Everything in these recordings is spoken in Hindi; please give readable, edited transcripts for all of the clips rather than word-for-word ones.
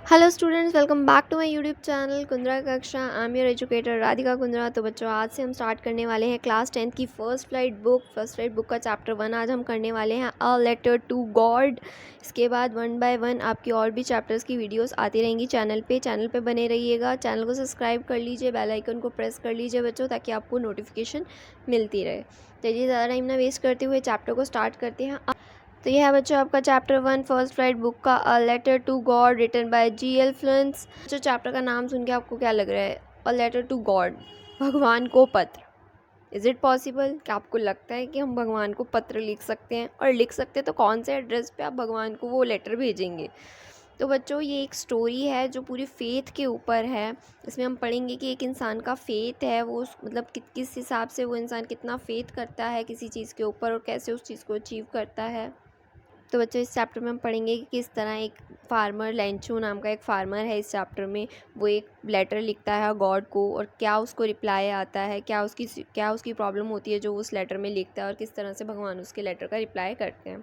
Hello students, welcome back to my YouTube channel Kundra Kaksha. I am your educator Radhika Kundra. तो बच्चों, आज से हम स्टार्ट करने वाले हैं क्लास 10th की फर्स्ट फ्लाइट बुक का चैप्टर 1 आज हम करने वाले हैं, अ लेटर टू गॉड। इसके बाद 1 बाय 1 आपकी और भी चैप्टर्स की वीडियोस आती रहेंगी चैनल पे बने रहिएगा। चैनल को सब्सक्राइब कर लीजिए, बेल आइकन को प्रेस कर लीजिए बच्चों, ताकि आपको नोटिफिकेशन मिलती रहे। चलिए, ज़्यादा टाइम ना वेस्ट करते हुए चैप्टर को स्टार्ट करते हैं। तो यह है बच्चों आपका चैप्टर 1 फर्स्ट फ्लाइट बुक का, a letter to God, written by G.L. Flints. जो चैप्टर का नाम सुन के आपको क्या लग रहा है? अ लेटर टू गॉड, भगवान को पत्र। Is it possible? क्या आपको लगता है कि हम भगवान को पत्र लिख सकते हैं? और लिख सकते हैं तो कौन से एड्रेस पे आप भगवान को वो लेटर भेजेंगे? तो बच्चों, ये एक स्टोरी है जो पूरी फेथ के ऊपर है। इसमें हम पढ़ेंगे कि एक इंसान का फेथ है, वो मतलब किस हिसाब से वो इंसान कितना फेथ करता है किसी चीज़ के ऊपर, और कैसे उस चीज़ को अचीव करता है। तो बच्चों, इस चैप्टर में हम पढ़ेंगे कि किस तरह एक फार्मर, लेंचो नाम का एक फार्मर है इस चैप्टर में, वो एक लेटर लिखता है गॉड को, और क्या उसको रिप्लाई आता है, क्या उसकी प्रॉब्लम होती है जो उस लेटर में लिखता है, और किस तरह से भगवान उसके लेटर का रिप्लाई करते हैं।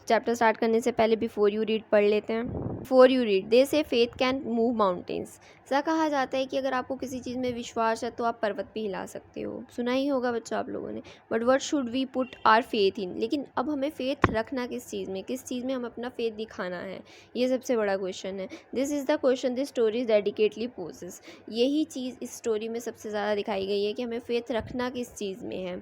चैप्टर स्टार्ट करने से पहले बिफोर यू रीड पढ़ लेते हैं। बिफोर यू रीड, दे से फेथ कैन मूव माउंटेन्स। ऐसा कहा जाता है कि अगर आपको किसी चीज़ में विश्वास है तो आप पर्वत भी हिला सकते हो। सुना ही होगा बच्चों आप लोगों ने। But what should we put our faith in, लेकिन अब हमें फेथ रखना किस चीज़ में हम अपना फेथ दिखाना है, ये सबसे बड़ा क्वेश्चन है। This is the question this story dedicatedly poses. यही चीज़ इस स्टोरी में सबसे ज़्यादा दिखाई गई है कि हमें फेथ रखना किस चीज़ में है।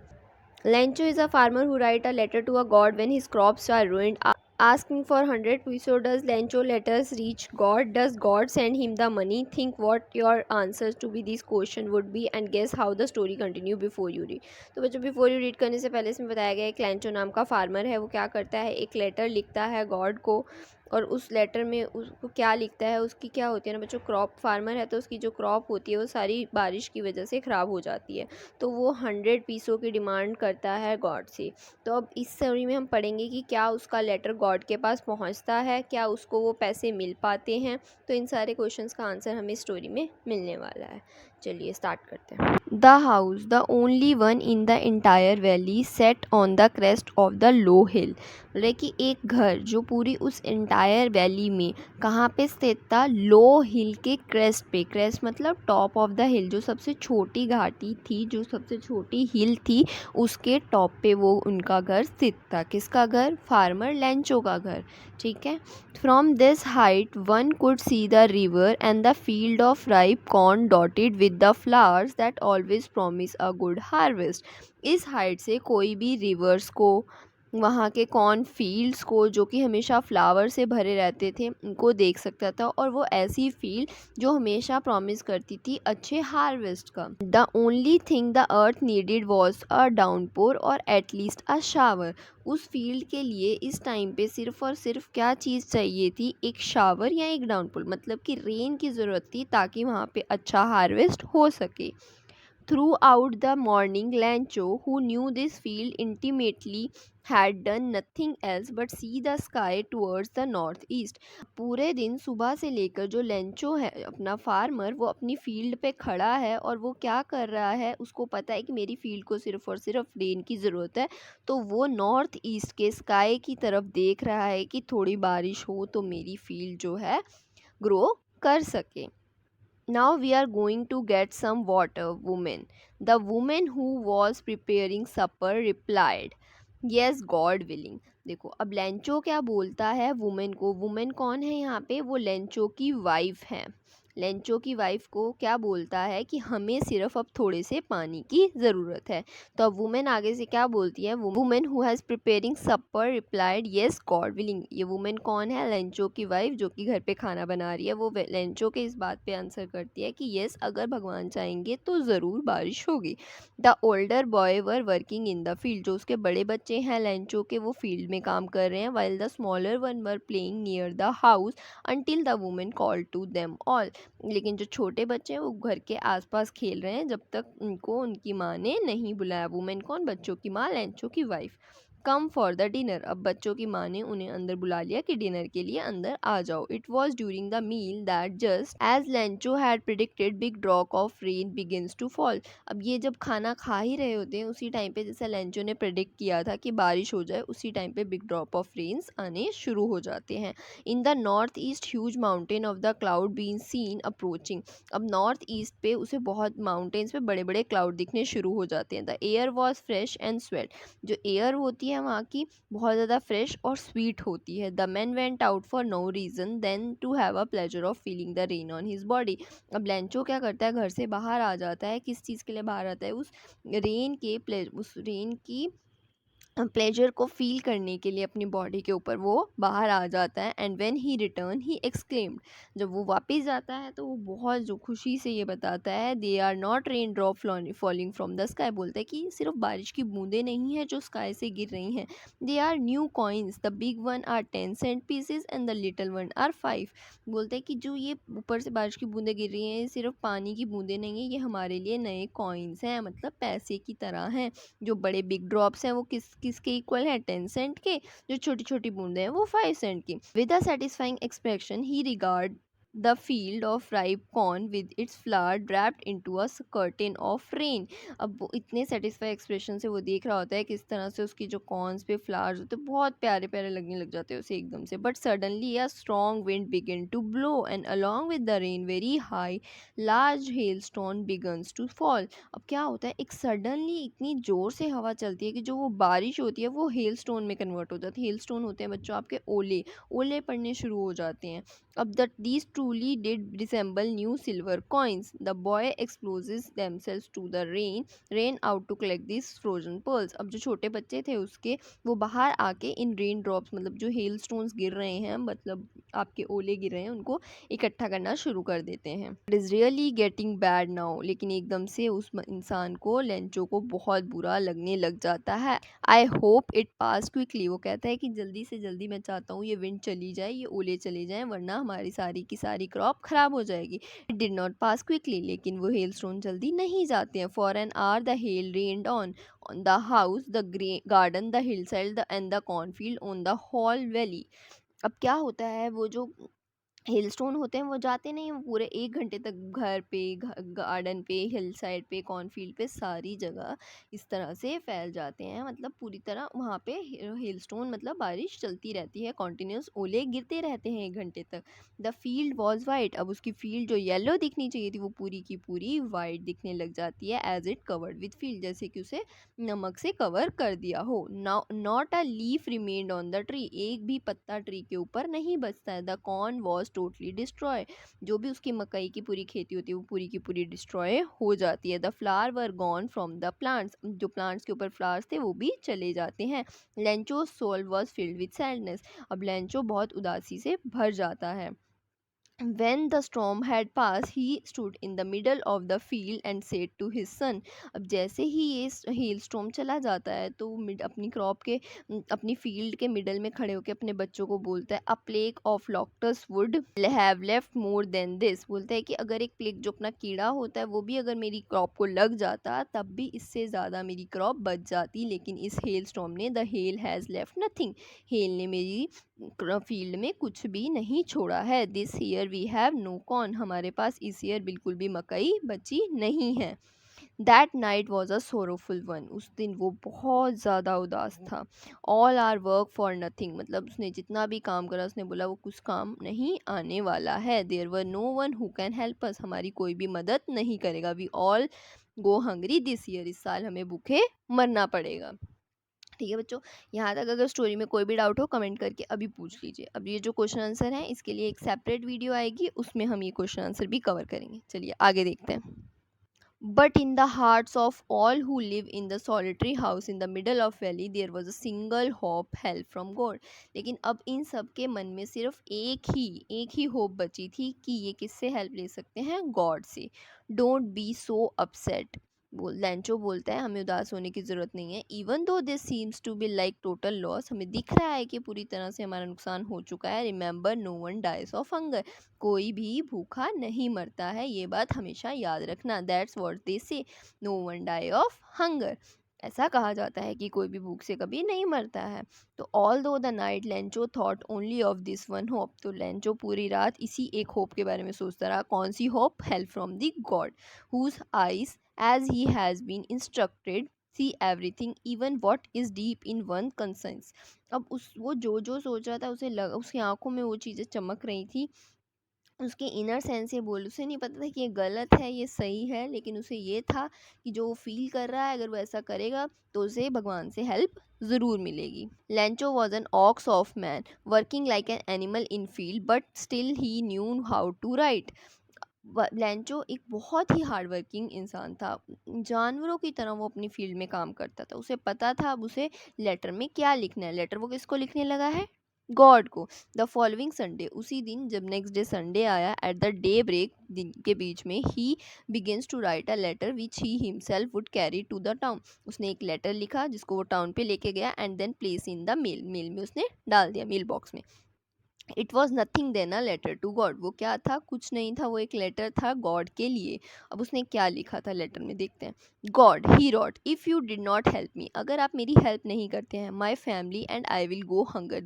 Lencho is a farmer who write a letter to a god when his crops are ruined, asking for 100 peso. Does Lencho letters reach God? Does God send him the money? Think what your answers to be this question would be and guess how the story continue before you read. तो बच्चों, बिफोर यू रीड करने से पहले इसमें बताया गया है कि लेंचो नाम का फार्मर है, वो क्या करता है, एक लेटर लिखता है गॉड को, और उस लेटर में उसको क्या लिखता है, उसकी क्या होती है ना बच्चों, क्रॉप फार्मर है तो उसकी जो क्रॉप होती है वो सारी बारिश की वजह से ख़राब हो जाती है। तो वो 100 पीसों की डिमांड करता है गॉड से। तो अब इस स्टोरी में हम पढ़ेंगे कि क्या उसका लेटर गॉड के पास पहुंचता है, क्या उसको वो पैसे मिल पाते हैं। तो इन सारे क्वेश्चंस का आंसर हमें स्टोरी में मिलने वाला है। चलिए स्टार्ट करते हैं। The house, the only one in the entire valley, set on the crest of the low hill. बोले कि एक घर जो पूरी उस इंटायर वैली में कहाँ पे स्थित था? लो हिल के क्रेस्ट पे। क्रेस्ट मतलब टॉप ऑफ द हिल, जो सबसे छोटी घाटी थी, जो सबसे छोटी हिल थी, उसके टॉप पे वो उनका घर स्थित था। किसका घर? फार्मर लेंचो का घर। ठीक है। From this height one could see the river and the field of ripe corn dotted with the flowers that always promise a good harvest. इस हाइट से कोई भी रिवर्स को, वहाँ के कॉर्न फील्ड्स को जो कि हमेशा फ्लावर से भरे रहते थे, उनको देख सकता था, और वो ऐसी फील्ड जो हमेशा प्रॉमिस करती थी अच्छे हार्वेस्ट का। The only thing the earth needed was a downpour और एटलीस्ट अ शावर। उस फील्ड के लिए इस टाइम पे सिर्फ और सिर्फ क्या चीज़ चाहिए थी? एक शावर या एक डाउनपोर, मतलब कि रेन की ज़रूरत थी ताकि वहाँ पे अच्छा हार्वेस्ट हो सके। Throughout the morning, Lancho, who knew this field intimately, had done nothing else but see the sky towards the northeast. पूरे दिन सुबह से लेकर जो लेंचो है अपना फार्मर, वो अपनी फील्ड पे खड़ा है, और वो क्या कर रहा है, उसको पता है कि मेरी फील्ड को सिर्फ और सिर्फ रेन की ज़रूरत है। तो वो नॉर्थ ईस्ट के स्काई की तरफ देख रहा है कि थोड़ी बारिश हो तो मेरी फील्ड जो है ग्रो कर सके। Now we are going to get some water, woman. The woman who was preparing supper replied, Yes, God willing. देखो, अब लेंचो क्या बोलता है वुमेन को? वुमेन कौन है यहाँ पे? वो लेंचो की वाइफ है। लेंचो की वाइफ को क्या बोलता है कि हमें सिर्फ अब थोड़े से पानी की ज़रूरत है। तो अब वुमेन आगे से क्या बोलती है? Women who has preparing supper replied, yes God willing. ये वुमेन कौन है? लेंचो की वाइफ, जो कि घर पे खाना बना रही है। वो लेंचो के इस बात पे आंसर करती है कि येस, अगर भगवान चाहेंगे तो ज़रूर बारिश होगी। The older boy were working in the field. जो उसके बड़े बच्चे हैं लेंचो के, वो फील्ड में काम कर रहे हैं। While the smaller one were playing near the house until the women called to them all. लेकिन जो छोटे बच्चे हैं वो घर के आसपास खेल रहे हैं जब तक उनको उनकी माँ ने नहीं बुलाया। वुमेन कौन? बच्चों की माँ, लेंचो की wife. Come for the dinner. अब बच्चों की माँ ने उन्हें अंदर बुला लिया कि डिनर के लिए अंदर आ जाओ। It was during the meal that just as Lencho had predicted big drop of rain begins to fall. अब ये जब खाना खा ही रहे होते हैं उसी टाइम पे जैसा लेंचो ने प्रिडिक्ट किया था कि बारिश हो जाए, उसी टाइम पे बिग ड्रॉप ऑफ रेन्स आने शुरू हो जाते हैं। In the north east huge mountain of the cloud been seen approaching. अब नॉर्थ ईस्ट पे उसे बहुत माउंटेन्स पे बड़े बड़े क्लाउड दिखने शुरू हो जाते हैं। The air was fresh and sweat. जो एयर होती है वहाँ की बहुत ज़्यादा फ्रेश और स्वीट होती है। The man went out for no reason then to have a pleasure of feeling the rain on his body. अब लेंचो क्या करता है, घर से बाहर आ जाता है। किस चीज़ के लिए बाहर आता है? उस रेन की प्लेजर को फील करने के लिए अपनी बॉडी के ऊपर वो बाहर आ जाता है। And when he return he exclaimed. जब वो वापस जाता है तो वो बहुत जो खुशी से ये बताता है, they are not rain drop falling from the sky. बोलता है कि सिर्फ बारिश की बूंदें नहीं हैं जो स्काई से गिर रही हैं, they are new coins, the big one are 10 cent pieces and the little one are 5। बोलते हैं कि जो ये ऊपर से बारिश की बूंदें गिर रही हैं ये सिर्फ पानी की बूंदें नहीं है, ये हमारे लिए नए कॉइन्स हैं, मतलब पैसे की तरह हैं। जो बड़े बिग ड्रॉप्स हैं वो किसके इक्वल है? 10 सेंट के। जो छोटी छोटी बूंदे हैं वो 5 सेंट की। With a satisfying expression he regard the field of ripe corn with its flower draped into a curtain of rain. अब वो इतने सेटिस्फाई एक्सप्रेशन से वो देख रहा होता है किस तरह से उसकी जो कॉर्न्स पे फ्लावर्स होते हैं बहुत प्यारे प्यारे लगने लग जाते हैं उसे एकदम से। But suddenly a strong wind begin to blow and along with the rain very high large hailstone begins to fall. अब क्या होता है, एक सडनली इतनी ज़ोर से हवा चलती है कि जो वो बारिश होती है वो हेल स्टोन में कन्वर्ट हो जाती है। हेल स्टोन होते हैं बच्चों आपके ओले, ओले पड़ने शुरू हो जाते हैं। अब that these truly did resemble new silver coins. The boy exposes themselves to the rain out to collect this frozen pearls. अब जो छोटे बच्चे थे उसके, वो बाहर आके इन रेन ड्रॉप्स, मतलब जो हेल स्टोन्स गिर रहे हैं, मतलब आपके ओले गिर रहे हैं, उनको इकट्ठा करना शुरू कर देते हैं। It is really getting bad now. लेकिन एकदम से उस इंसान को, लेंचो को बहुत बुरा लगने लग जाता है। I hope it pass quickly. वो कहता है कि जल्दी से जल्दी मैं चाहता हूँ ये विंड चली जाए, ये ओले चले जाएं, वरना हमारी सारी की सारी क्रॉप खराब हो जाएगी। It did not pass quickly. लेकिन वो हेल स्टोन जल्दी नहीं जाते हैं। For an hour the hell rained on the house, the garden, the hill side and the cornfield, on the hall valley. अब क्या होता है, वो जो हिल स्टोन होते हैं वो जाते नहीं हैं, वो पूरे 1 घंटे तक घर पे, गार्डन पे, हिल साइड पे, कॉर्नफील्ड पे, सारी जगह इस तरह से फैल जाते हैं। मतलब पूरी तरह वहाँ पे हिल स्टोन, मतलब बारिश चलती रहती है, कॉन्टिन्यूस ओले गिरते रहते हैं 1 घंटे तक। The field was white. अब उसकी फील्ड जो येलो दिखनी चाहिए थी वो पूरी की पूरी वाइट दिखने लग जाती है। As it covered with field, जैसे कि उसे नमक से कवर कर दिया हो। Now not a leaf remained on the tree. एक भी पत्ता ट्री के ऊपर नहीं बचता है। The corn was totally destroy. जो भी उसकी मकई की पूरी खेती होती है वो पूरी की पूरी डिस्ट्रॉय हो जाती है। The flower were gone from the plants. जो प्लांट्स के ऊपर फ्लावर्स थे वो भी चले जाते हैं। Lencho soul was filled with sadness. अब लेंचो बहुत उदासी से भर जाता है। When the storm had passed, he stood in the middle of the field and said to his son। अब जैसे ही ये हेल स्टॉर्म चला जाता है तो अपनी क्रॉप के, अपनी फील्ड के मिडल में खड़े होकर अपने बच्चों को बोलता है, a plague of locusts would have left more than this. बोलता है कि अगर एक प्लेग, जो अपना कीड़ा होता है, वो भी अगर मेरी क्रॉप को लग जाता तब भी इससे ज़्यादा मेरी क्रॉप बच जाती, लेकिन इस हेल स्टॉर्म ने, the hail has left nothing, hail ने मेरी फील्ड में कुछ भी नहीं छोड़ा है। This year we have no corn. हमारे पास इस ईयर बिल्कुल भी मकई बची नहीं है। That night was a sorrowful one. उस दिन वो बहुत ज़्यादा उदास था। All our work for nothing. मतलब उसने जितना भी काम करा, उसने बोला वो कुछ काम नहीं आने वाला है। There were no one who can help us. हमारी कोई भी मदद नहीं करेगा। We all go hungry this year. इस साल हमें भूखे मरना पड़ेगा। ठीक है बच्चों, यहाँ तक अगर स्टोरी में कोई भी डाउट हो कमेंट करके अभी पूछ लीजिए। अब ये जो क्वेश्चन आंसर है इसके लिए एक सेपरेट वीडियो आएगी, उसमें हम ये क्वेश्चन आंसर भी कवर करेंगे। चलिए आगे देखते हैं। But in the hearts of all who live in the solitary house in the middle of valley there was a single hope, help from God। लेकिन अब इन सब के मन में सिर्फ एक ही होप बची थी कि ये किससे हेल्प ले सकते हैं? गॉड से। Don't be so upset. लैंचो बोलता है हमें उदास होने की ज़रूरत नहीं है। Even though this seems to be like total loss, हमें दिख रहा है कि पूरी तरह से हमारा नुकसान हो चुका है। Remember no one dies of hunger. कोई भी भूखा नहीं मरता है, ये बात हमेशा याद रखना। That's what they say, no one die of hunger. ऐसा कहा जाता है कि कोई भी भूख से कभी नहीं मरता है। तो ऑल दो the night Lencho thought only of this one hope, तो लेंचो पूरी रात इसी एक होप के बारे में सोचता रहा। कौन सी hope? Help from the god whose eyes as he has been instructed see everything even what is deep in one concerns. अब उस वो जो सोच रहा था उसे लगा, उसकी आंखों में वो चीज़ें चमक रही थी। उसके इनर सेंस ये बोल, उसे नहीं पता था कि ये गलत है ये सही है, लेकिन उसे ये था कि जो वो फील कर रहा है अगर वो ऐसा करेगा तो उसे भगवान से हेल्प ज़रूर मिलेगी। Lencho was an ox of man working like an animal in field but still he knew how to write. Lencho एक बहुत ही हार्ड वर्किंग इंसान था, जानवरों की तरह वो अपनी फील्ड में काम करता था। उसे पता था अब उसे लेटर में क्या लिखना है। लेटर वो किसको लिखने लगा है? गॉड को। द फॉलोइंग संडे, उसी दिन जब नेक्स्ट डे संडे आया, एट द डे ब्रेक, दिन के बीच में, he begins to write a letter which he himself would carry to the town. उसने एक लेटर लिखा जिसको वो टाउन पे लेके गया and then place in the mail, mail में उसने डाल दिया, मेल बॉक्स में। It was nothing then a letter to God, वो क्या था? कुछ नहीं था, वो एक लेटर था गॉड के लिए। अब उसने क्या लिखा था लेटर में, देखते हैं। God, he wrote, if you did not help me, अगर आप मेरी हेल्प नहीं करते हैं, my family and I will go hungry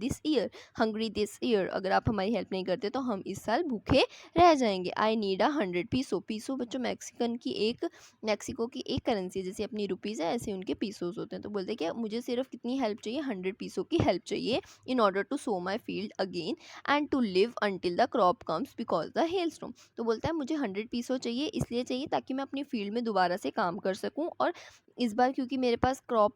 this year, अगर आप हमारी हेल्प नहीं करते तो हम इस साल भूखे रह जाएंगे। आई नीड 100 पीसो, पीसो बच्चों मैक्सिको की एक करेंसी है, जैसे अपनी रुपीज़ है ऐसे उनके पीसोस होते हैं। तो बोलते हैं कि मुझे सिर्फ कितनी हेल्प चाहिए? 100 पीसो की हेल्प चाहिए, in order to sow my field again and to live until the crop comes because the hailstorm. तो बोलता है मुझे 100 पीसो चाहिए, इसलिए चाहिए ताकि मैं अपनी फील्ड में दोबारा से काम कर सकूं, और इस बार क्योंकि मेरे पास क्रॉप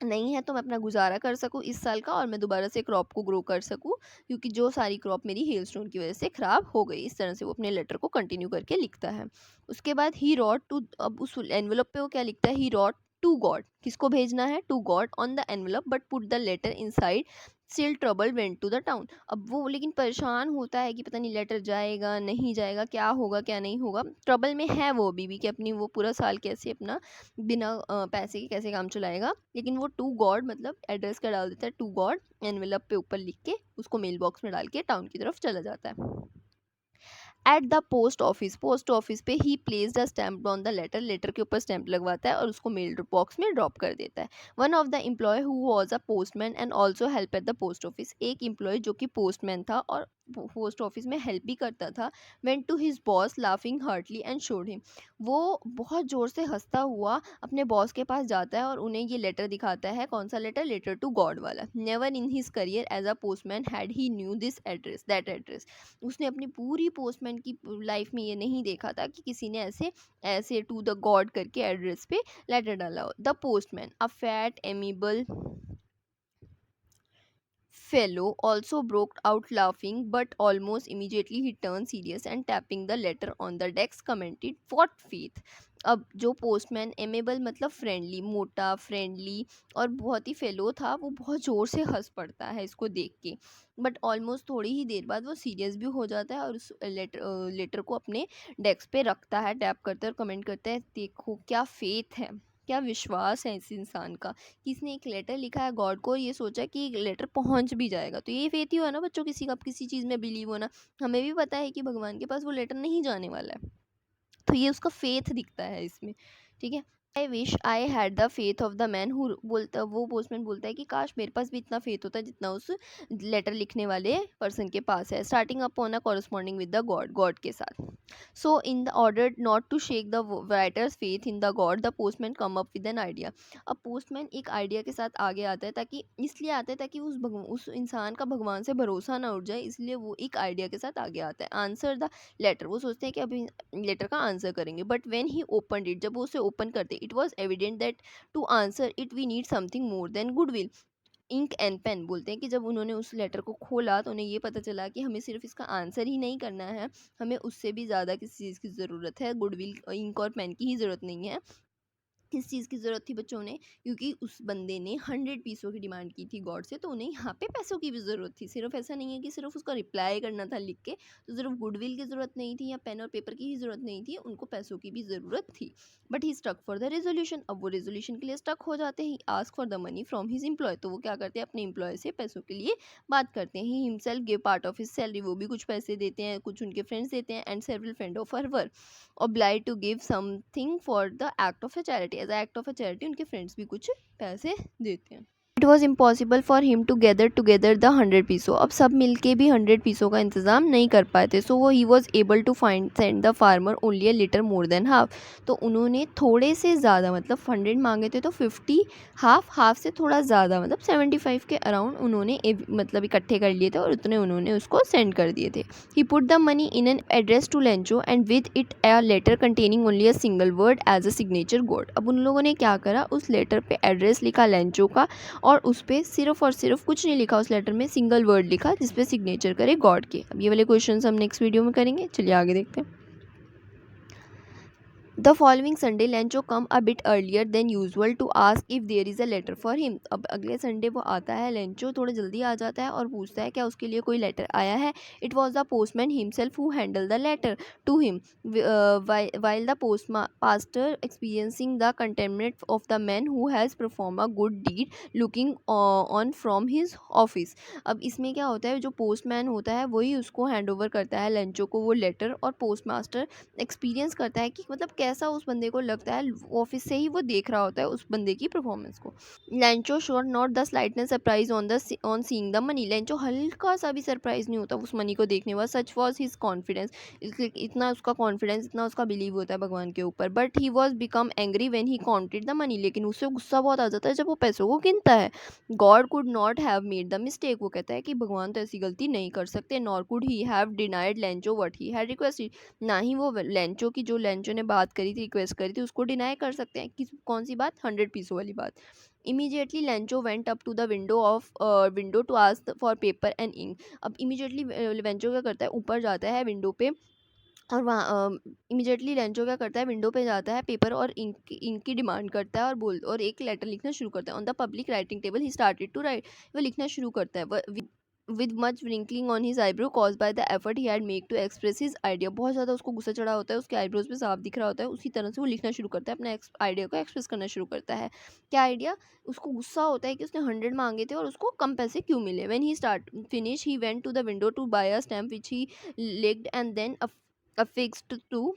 नहीं है तो मैं अपना गुजारा कर सकूं इस साल का, और मैं दोबारा से क्रॉप को ग्रो कर सकूं, क्योंकि जो सारी क्रॉप मेरी हेल स्टोन की वजह से ख़राब हो गई। इस तरह से वो अपने लेटर को कंटिन्यू करके लिखता है। उसके बाद ही रॉट टू, अब उस एनवेलप पे वो क्या लिखता है? ही रॉट टू गॉड, किसको भेजना है? To God on the envelope but put the letter inside, still trouble went to the town. अब वो लेकिन परेशान होता है कि पता नहीं लेटर जाएगा नहीं जाएगा, क्या होगा क्या नहीं होगा। ट्रबल में है वो अभी भी कि अपनी वो पूरा साल कैसे अपना बिना पैसे के कैसे काम चलाएगा। लेकिन वो टू गॉड मतलब एड्रेस का डाल देता है, टू गॉड एनवेलप पे ऊपर लिख के उसको मेल बॉक्स में डाल के टाउन की तरफ चला जाता है। एट द पोस्ट ऑफिस पे he placed a stamp on the letter, letter के ऊपर स्टैंप लगवाता है और उसको मेल बॉक्स में ड्रॉप कर देता है। One of the employee who was a postman and also help at the post office, एक एम्प्लॉय जो कि पोस्टमैन था और पोस्ट ऑफिस में हेल्प भी करता था, went to his boss laughing heartily and showed him, वो बहुत ज़ोर से हंसता हुआ अपने बॉस के पास जाता है और उन्हें ये लेटर दिखाता है। कौन सा लेटर? लेटर टू गॉड वाला। Never in his career as a postman had he knew this address that address, उसने अपनी पूरी पोस्टमैन की लाइफ में ये नहीं देखा था कि किसी ने ऐसे ऐसे टू द गॉड करके एड्रेस पे लेटर डाला हो। The postman, a fat amiable fellow, also broke out laughing, but almost immediately he turned serious and tapping the letter on the desk commented, "What faith?" अब जो पोस्टमैन एमेबल मतलब फ्रेंडली, मोटा फ्रेंडली और बहुत ही फेलो था, वो बहुत ज़ोर से हंस पड़ता है इसको देख के, बट ऑलमोस्ट थोड़ी ही देर बाद वो सीरियस भी हो जाता है और उस लेटर को अपने डेस्क पे रखता है, टैप करता है और कमेंट करता है, देखो क्या फेथ है, क्या विश्वास है इस इंसान का, कि इसने एक लेटर लिखा है गॉड को और ये सोचा कि लेटर पहुंच भी जाएगा। तो ये फेथ ही हुआ ना बच्चों, किसी का किसी चीज़ में बिलीव होना। हमें भी पता है कि भगवान के पास वो लेटर नहीं जाने वाला है, तो ये उसका फेथ दिखता है इसमें। ठीक है। I wish I had the faith of the man who, बोलता वो पोस्टमैन बोलता है कि काश मेरे पास भी इतना फेथ होता जितना उस लेटर लिखने वाले पर्सन के पास है। Starting up on a corresponding with the god, god के साथ। So in the order not to shake the writer's faith in the god, the postman come up with an idea. अब पोस्टमैन एक आइडिया के साथ आगे आता है, ताकि इसलिए आता है ताकि उस इंसान का भगवान से भरोसा ना उठ जाए, इसलिए वो एक आइडिया के साथ आगे आता है। आंसर द लेटर, वो सोचते हैं कि अभी लेटर का आंसर करेंगे, but when he opened it, जब वो उसे ओपन करते, it was evident that to answer it we need something more than goodwill, ink and pen. बोलते हैं कि जब उन्होंने उस लेटर को खोला तो उन्हें ये पता चला कि हमें सिर्फ इसका आंसर ही नहीं करना है, हमें उससे भी ज़्यादा किसी चीज़ की ज़रूरत है, गुडविल इंक और पेन की ही ज़रूरत नहीं है। किस चीज़ की ज़रूरत थी बच्चों ने? क्योंकि उस बंदे ने 100 पीसों की डिमांड की थी गॉड से, तो उन्हें यहाँ पे पैसों की भी ज़रूरत थी। सिर्फ ऐसा नहीं है कि सिर्फ उसका रिप्लाई करना था लिख के, तो सिर्फ गुडविल की ज़रूरत नहीं थी या पेन और पेपर की ही ज़रूरत नहीं थी, उनको पैसों की भी ज़रूरत थी। But he stuck for the resolution, अब वो रेजोल्यूशन के लिए स्टक हो जाते हैं। Ask for the money from his employee, तो वो क्या करते हैं, अपने एम्प्लॉय से पैसों के लिए बात करते हैं। He himself give part of his salary, वो भी कुछ पैसे देते हैं, कुछ उनके फ्रेंड्स देते हैं, and several friend of her were obliged to give something for the act of a charity, as a act of a charity उनके फ्रेंड्स भी कुछ पैसे देते हैं। It was impossible for him to gather together the 100 पीसों। अब सब मिलके भी 100 पीसों का इंतज़ाम नहीं कर पाए थे। सो वो he was able to find send the farmer only a little more than half. तो उन्होंने थोड़े से ज़्यादा, मतलब 100 मांगे थे तो 50 हाफ से थोड़ा ज़्यादा, मतलब 75 के अराउंड उन्होंने मतलब इकट्ठे कर लिए थे और उतने उन्होंने उसको सेंड कर दिए थे। He put the money in an address to Lencho and with it a letter containing only a single word as a signature god. अब उन लोगों ने क्या करा, उस लेटर पे एड्रेस लिखा लेंचो का और उस पर सिर्फ और सिर्फ कुछ नहीं लिखा, उस लेटर में सिंगल वर्ड लिखा जिसपे सिग्नेचर करे गॉड के। अब ये वाले क्वेश्चन हम नेक्स्ट वीडियो में करेंगे। चलिए आगे देखते हैं। The following Sunday Lencho came a bit earlier than usual to ask if there is a letter for him. अब अगले संडे वो आता है, लेंचो थोड़ा जल्दी आ जाता है और पूछता है क्या उसके लिए कोई लेटर आया है। It was the postman himself who handle the letter to him while the pastor experiencing the contempt of the man who has perform a good deed looking on from his office. अब इसमें क्या होता है, जो पोस्टमैन होता है वही उसको हैंड ओवर करता है लेंचो को वो लेटर, और पोस्ट मास्टर एक्सपीरियंस करता है कि मतलब कैसा उस बंदे को लगता है, ऑफिस से ही वो देख रहा होता है उस बंदे की परफॉर्मेंस को। Lencho showed not the slightness surprise on seeing the money. Lencho हल्का सा भी सरप्राइज नहीं होता उस मनी को देखने के बाद। सच वॉज हिज कॉन्फिडेंस, इतना उसका कॉन्फिडेंस, इतना उसका बिलीव होता है भगवान के ऊपर। But he was become angry when he counted the money. लेकिन उससे गुस्सा बहुत आ जाता है जब वो पैसों को गिनता है। God could not have made the mistake. वो कहता है कि भगवान तो ऐसी गलती नहीं कर सकते। Nor could he have denied Lencho what he had requested. ना ही वो लेंचो की, जो लेंचो ने बात करी थी, रिक्वेस्ट करी थी, उसको डिनाई कर सकते हैं। कौन सी बात, 100 पीसों वाली बात। Immediately Lencho went up to the window to ask for paper and ink. अब इमीडिएटली लेंचो क्या करता है, ऊपर जाता है विंडो पे, और वहाँ इमीडिएटली लेंचो क्या करता है, विंडो पे जाता है, पेपर और इंक की डिमांड करता है और एक लेटर लिखना शुरू करता है। On the public writing table he started to write. वो लिखना शुरू करता है with much wrinkling on his eyebrow caused by the effort he had made to express his idea। बहुत ज़्यादा उसको गुस्सा चढ़ा होता है, उसके आईब्रोज पे साफ दिख रहा होता है। उसी तरह से वो लिखना शुरू करता है, अपने आइडिया को एक्सप्रेस करना शुरू करता है। क्या आइडिया, उसको गुस्सा होता है कि उसने 100 मांगे थे और उसको कम पैसे क्यों मिले। When he finish he went to the window to buy a stamp which he licked and then affixed to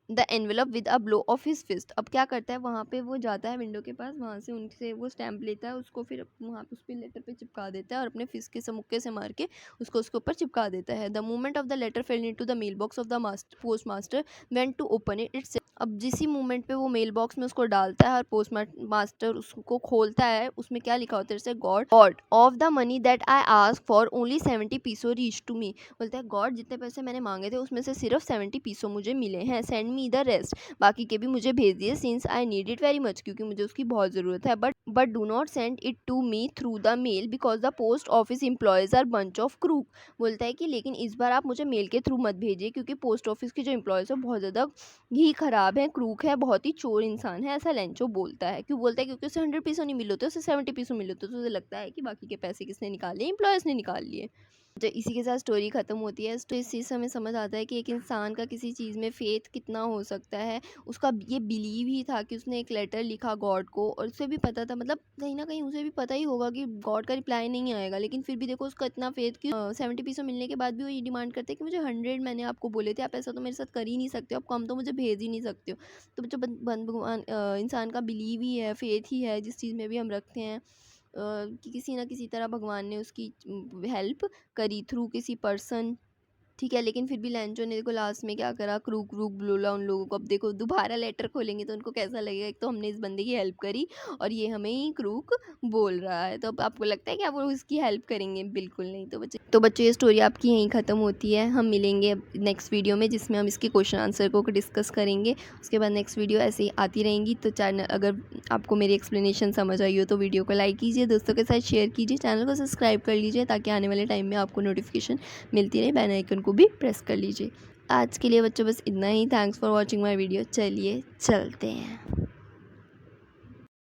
the envelope with a blow of his fist. अब क्या करता है, वहाँ पे वो जाता है विंडो के पास, वहाँ से उनसे वो स्टैम्प लेता है, उसको फिर वहाँ पे उस पर लेटर पे चिपका देता है और अपने फिस्ट के मुक्के से मार के उसको उसके ऊपर चिपका देता है। The moment of the letter fell into the mail box of the post master went to open it. अब जिसी मोमेंट पे वो मेल बॉक्स में उसको डालता है और पोस्ट मास्टर उसको खोलता है, उसमें क्या लिखा होता है, जैसे god of the money that I ask for only 70 pesos reach to me. बोलता है गॉड जितने पैसे मैंने मांगे थे उसमें से सिर्फ 70 पीसों मुझे मिले हैं। सेंड मी द रेस्ट, बाकी के भी मुझे भेज दिए, since I need it very much, क्योंकि मुझे उसकी बहुत ज़रूरत है। But do not send it to me through the mail because the post office employees are bunch of crook. बोलता है कि लेकिन इस बार आप मुझे मेल के थ्रू मत भेजिए, क्योंकि पोस्ट ऑफिस के जो एम्प्लॉयज़ है बहुत ज़्यादा ही ख़राब है, क्रूक है, बहुत ही चोर इंसान है, ऐसा लेंचो बोलता है। क्यों बोलता है, क्योंकि उसे 100 पीसों नहीं मिले होते, उसे 70 पीसों मिले होते, तो उसे लगता है कि बाकी के पैसे किसने निकाले, एम्प्लॉयज़ ने निकाल लिए। तो इसी के साथ स्टोरी ख़त्म होती है। तो इस चीज़ से हमें समझ आता है कि एक इंसान का किसी चीज़ में फ़ेथ कितना हो सकता है। उसका ये बिलीव ही था कि उसने एक लेटर लिखा गॉड को, और उसे भी पता था, मतलब कहीं ना कहीं उसे भी पता ही होगा कि गॉड का रिप्लाई नहीं आएगा, लेकिन फिर भी देखो उसका इतना फेथ कि 70 पीसों मिलने के बाद भी वो ये डिमांड करते हैं कि मुझे 100 मैंने आपको बोले थे, आप ऐसा तो मेरे साथ कर ही नहीं सकते हो, आप कम तो मुझे भेज ही नहीं सकते हो। तो जो भगवान इंसान का बिलीव ही है, फेथ ही है, जिस चीज़ में भी हम रखते हैं, कि किसी ना किसी तरह भगवान ने उसकी हेल्प करी थ्रू किसी पर्सन, ठीक है। लेकिन फिर भी लेंचो ने देखो लास्ट में क्या करा, क्रूक क्रूक बोला उन लोगों को। अब देखो दोबारा लेटर खोलेंगे तो उनको कैसा लगेगा, एक तो हमने इस बंदे की हेल्प करी और ये हमें ही क्रूक बोल रहा है। तो अब आपको लगता है कि आप वो उसकी हेल्प करेंगे, बिल्कुल नहीं। तो बच्चों ये स्टोरी आपकी यहीं ख़त्म होती है। हम मिलेंगे अब नेक्स्ट वीडियो में, जिसमें हम इसके क्वेश्चन आंसर को डिस्कस करेंगे। उसके बाद नेक्स्ट वीडियो ऐसे ही आती रहेंगी। तो चैनल, अगर आपको मेरी एक्सप्लेनेशन समझ आई हो तो वीडियो को लाइक कीजिए, दोस्तों के साथ शेयर कीजिए, चैनल को सब्सक्राइब कर लीजिए, ताकि आने वाले टाइम में आपको नोटिफिकेशन मिलती रहे। बेल आइकन को भी प्रेस कर लीजिए। आज के लिए बच्चों बस इतना ही। Thanks for watching my video. चलिए चलते हैं।